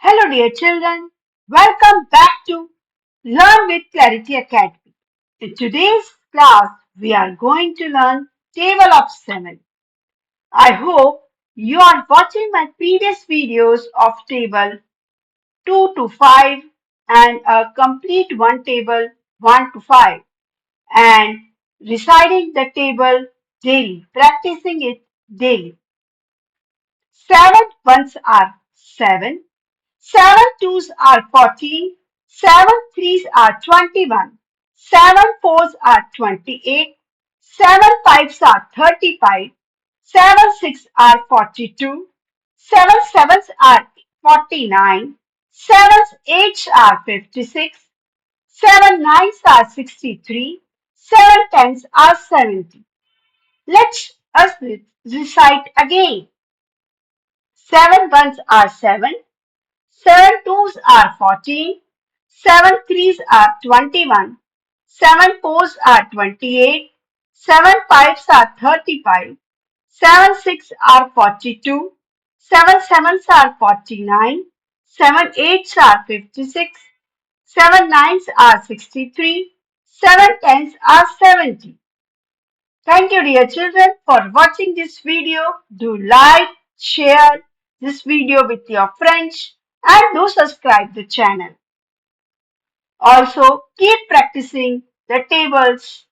Hello, dear children. Welcome back to Learn with Clarity Academy. In today's class, we are going to learn Table of 7. I hope you are watching my previous videos of table 2 to 5 and a complete one table 1 to 5 and reciting the table daily, practicing it daily. 7 ones are 7. 7 twos are 14, 7 threes are 21, 7 fours are 28, 7 fives are 35, 7 six are 42, 7 sevens are 49, 7 eights are 56, 7 nines are 63, 7 tens are 70. Let's us recite again. 7 ones are 7. 7 twos are 14, 7 threes are 21, 7 fours are 28, 7 fives are 35, 7 six are 42, 7 sevens are 49, 7 eights are 56, 7 nines are 63, 7 tens are 70. Thank you, dear children, for watching this video. Do like, share this video with your friends and do subscribe the channel. Also, keep practicing the tables